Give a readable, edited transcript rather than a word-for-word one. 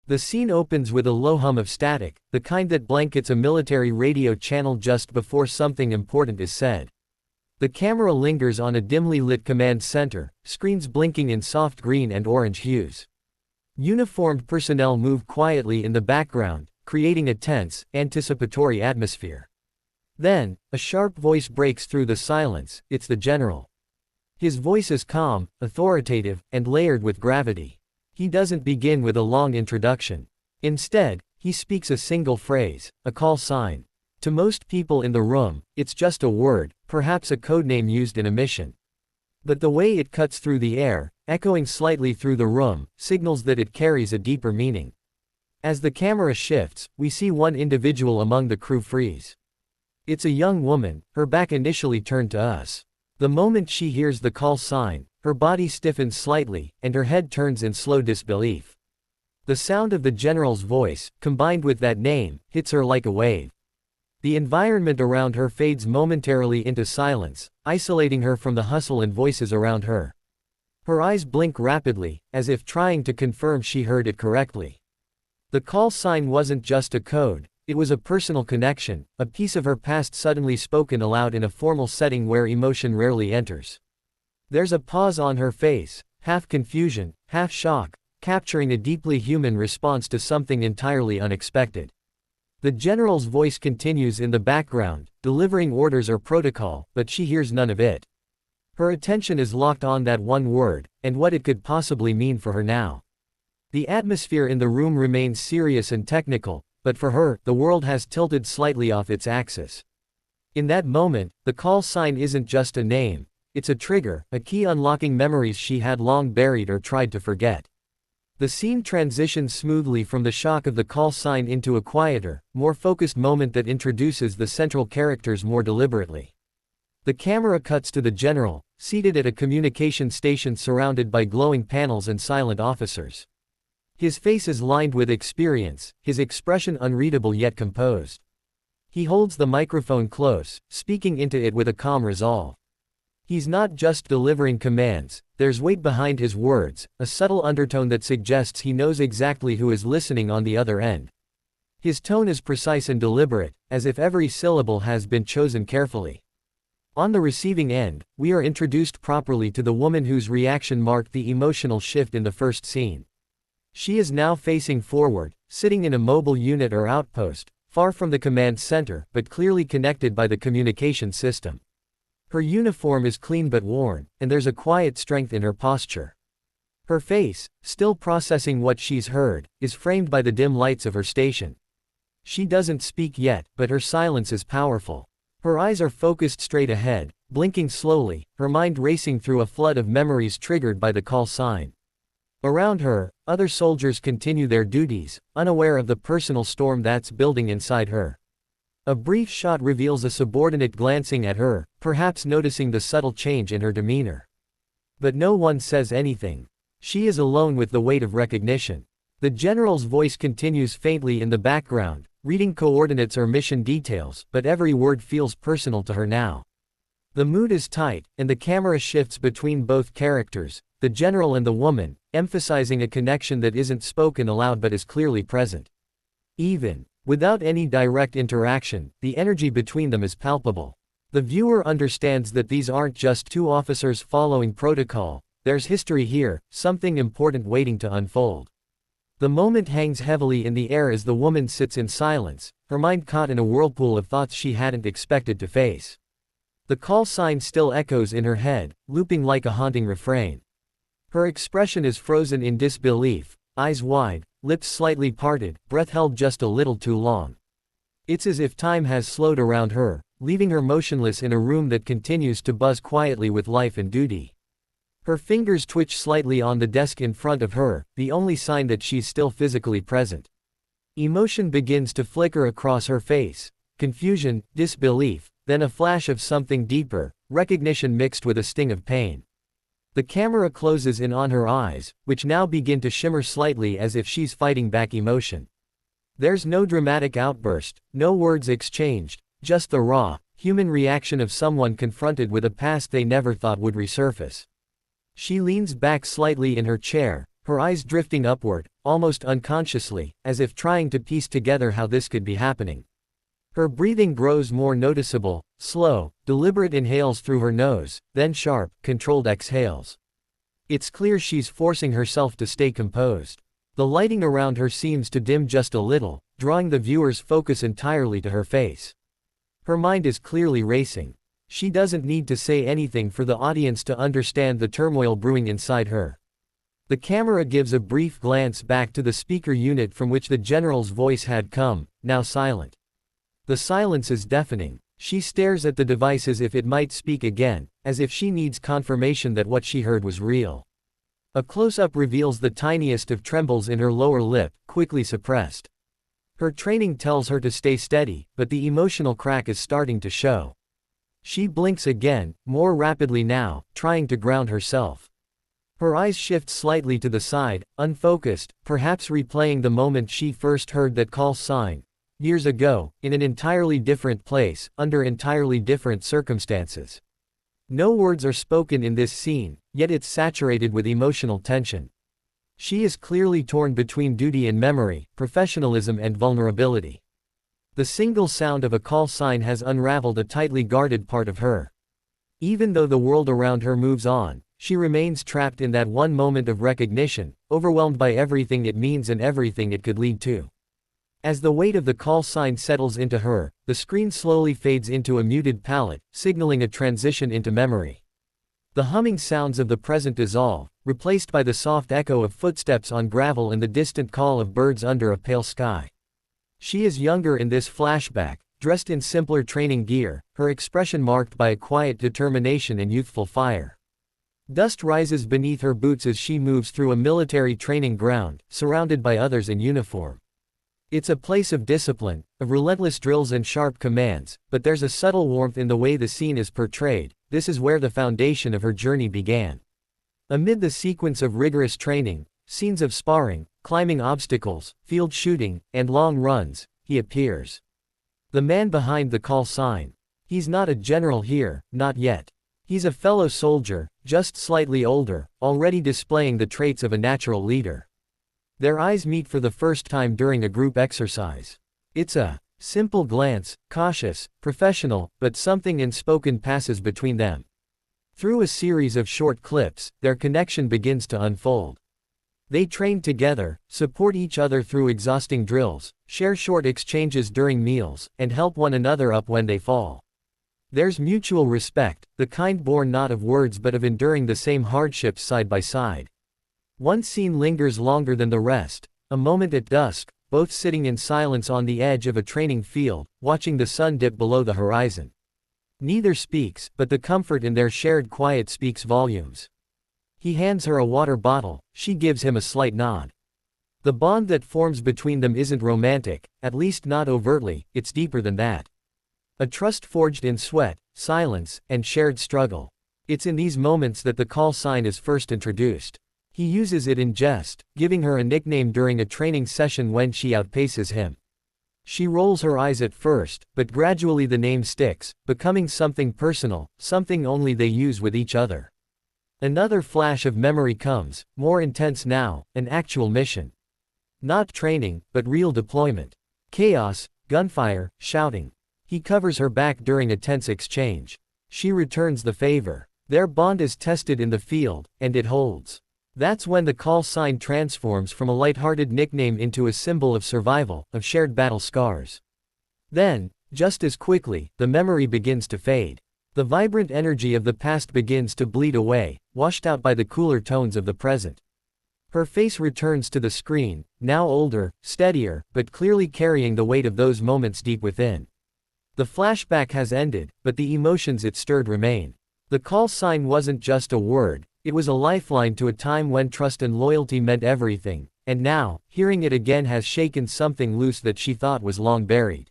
The scene opens with a low hum of static, the kind that blankets a military radio channel just before something important is said. The camera lingers on a dimly lit command center, screens blinking in soft green and orange hues. Uniformed personnel move quietly in the background, creating a tense, anticipatory atmosphere. Then, a sharp voice breaks through the silence. It's the general. His voice is calm, authoritative, and layered with gravity. He doesn't begin with a long introduction. Instead, he speaks a single phrase, a call sign. To most people in the room, it's just a word, perhaps a codename used in a mission. But the way it cuts through the air, echoing slightly through the room, signals that it carries a deeper meaning. As the camera shifts, we see one individual among the crew freeze. It's a young woman, her back initially turned to us. The moment she hears the call sign, her body stiffens slightly, and her head turns in slow disbelief. The sound of the general's voice, combined with that name, hits her like a wave. The environment around her fades momentarily into silence, isolating her from the hustle and voices around her. Her eyes blink rapidly, as if trying to confirm she heard it correctly. The call sign wasn't just a code, it was a personal connection, a piece of her past suddenly spoken aloud in a formal setting where emotion rarely enters. There's a pause on her face, half confusion, half shock, capturing a deeply human response to something entirely unexpected. The general's voice continues in the background, delivering orders or protocol, but she hears none of it. Her attention is locked on that one word, and what it could possibly mean for her now. The atmosphere in the room remains serious and technical, but for her, the world has tilted slightly off its axis. In that moment, the call sign isn't just a name, it's a trigger, a key unlocking memories she had long buried or tried to forget. The scene transitions smoothly from the shock of the call sign into a quieter, more focused moment that introduces the central characters more deliberately. The camera cuts to the general, seated at a communication station surrounded by glowing panels and silent officers. His face is lined with experience, his expression unreadable yet composed. He holds the microphone close, speaking into it with a calm resolve. He's not just delivering commands, there's weight behind his words, a subtle undertone that suggests he knows exactly who is listening on the other end. His tone is precise and deliberate, as if every syllable has been chosen carefully. On the receiving end, we are introduced properly to the woman whose reaction marked the emotional shift in the first scene. She is now facing forward, sitting in a mobile unit or outpost, far from the command center, but clearly connected by the communication system. Her uniform is clean but worn, and there's a quiet strength in her posture. Her face, still processing what she's heard, is framed by the dim lights of her station. She doesn't speak yet, but her silence is powerful. Her eyes are focused straight ahead, blinking slowly, her mind racing through a flood of memories triggered by the call sign. Around her, other soldiers continue their duties, unaware of the personal storm that's building inside her. A brief shot reveals a subordinate glancing at her, perhaps noticing the subtle change in her demeanor. But no one says anything. She is alone with the weight of recognition. The general's voice continues faintly in the background, reading coordinates or mission details, but every word feels personal to her now. The mood is tight, and the camera shifts between both characters, the general and the woman, emphasizing a connection that isn't spoken aloud but is clearly present. Even without any direct interaction, the energy between them is palpable. The viewer understands that these aren't just two officers following protocol, there's history here, something important waiting to unfold. The moment hangs heavily in the air as the woman sits in silence, her mind caught in a whirlpool of thoughts she hadn't expected to face. The call sign still echoes in her head, looping like a haunting refrain. Her expression is frozen in disbelief, eyes wide, lips slightly parted, breath held just a little too long. It's as if time has slowed around her, leaving her motionless in a room that continues to buzz quietly with life and duty. Her fingers twitch slightly on the desk in front of her, the only sign that she's still physically present. Emotion begins to flicker across her face, confusion, disbelief, then a flash of something deeper, recognition mixed with a sting of pain. The camera closes in on her eyes, which now begin to shimmer slightly as if she's fighting back emotion. There's no dramatic outburst, no words exchanged, just the raw, human reaction of someone confronted with a past they never thought would resurface. She leans back slightly in her chair, her eyes drifting upward, almost unconsciously, as if trying to piece together how this could be happening. Her breathing grows more noticeable, slow, deliberate inhales through her nose, then sharp, controlled exhales. It's clear she's forcing herself to stay composed. The lighting around her seems to dim just a little, drawing the viewer's focus entirely to her face. Her mind is clearly racing. She doesn't need to say anything for the audience to understand the turmoil brewing inside her. The camera gives a brief glance back to the speaker unit from which the general's voice had come, now silent. The silence is deafening. She stares at the device as if it might speak again, as if she needs confirmation that what she heard was real. A close-up reveals the tiniest of trembles in her lower lip, quickly suppressed. Her training tells her to stay steady, but the emotional crack is starting to show. She blinks again, more rapidly now, trying to ground herself. Her eyes shift slightly to the side, unfocused, perhaps replaying the moment she first heard that call sign. Years ago, in an entirely different place, under entirely different circumstances. No words are spoken in this scene, yet it's saturated with emotional tension. She is clearly torn between duty and memory, professionalism and vulnerability. The single sound of a call sign has unraveled a tightly guarded part of her. Even though the world around her moves on, she remains trapped in that one moment of recognition, overwhelmed by everything it means and everything it could lead to. As the weight of the call sign settles into her, the screen slowly fades into a muted palette, signaling a transition into memory. The humming sounds of the present dissolve, replaced by the soft echo of footsteps on gravel and the distant call of birds under a pale sky. She is younger in this flashback, dressed in simpler training gear, her expression marked by a quiet determination and youthful fire. Dust rises beneath her boots as she moves through a military training ground, surrounded by others in uniform. It's a place of discipline, of relentless drills and sharp commands, but there's a subtle warmth in the way the scene is portrayed. This is where the foundation of her journey began. Amid the sequence of rigorous training, scenes of sparring, climbing obstacles, field shooting, and long runs, he appears. The man behind the call sign. He's not a general here, not yet. He's a fellow soldier, just slightly older, already displaying the traits of a natural leader. Their eyes meet for the first time during a group exercise. It's a simple glance, cautious, professional, but something unspoken passes between them. Through a series of short clips, their connection begins to unfold. They train together, support each other through exhausting drills, share short exchanges during meals, and help one another up when they fall. There's mutual respect, the kind born not of words but of enduring the same hardships side by side. One scene lingers longer than the rest, a moment at dusk, both sitting in silence on the edge of a training field, watching the sun dip below the horizon. Neither speaks, but the comfort in their shared quiet speaks volumes. He hands her a water bottle, she gives him a slight nod. The bond that forms between them isn't romantic, at least not overtly, it's deeper than that. A trust forged in sweat, silence, and shared struggle. It's in these moments that the call sign is first introduced. He uses it in jest, giving her a nickname during a training session when she outpaces him. She rolls her eyes at first, but gradually the name sticks, becoming something personal, something only they use with each other. Another flash of memory comes, more intense now, an actual mission. Not training, but real deployment. Chaos, gunfire, shouting. He covers her back during a tense exchange. She returns the favor. Their bond is tested in the field, and it holds. That's when the call sign transforms from a light-hearted nickname into a symbol of survival, of shared battle scars. Then, just as quickly, the memory begins to fade. The vibrant energy of the past begins to bleed away, washed out by the cooler tones of the present. Her face returns to the screen, now older, steadier, but clearly carrying the weight of those moments deep within. The flashback has ended, but the emotions it stirred remain. The call sign wasn't just a word, it was a lifeline to a time when trust and loyalty meant everything, and now, hearing it again has shaken something loose that she thought was long buried.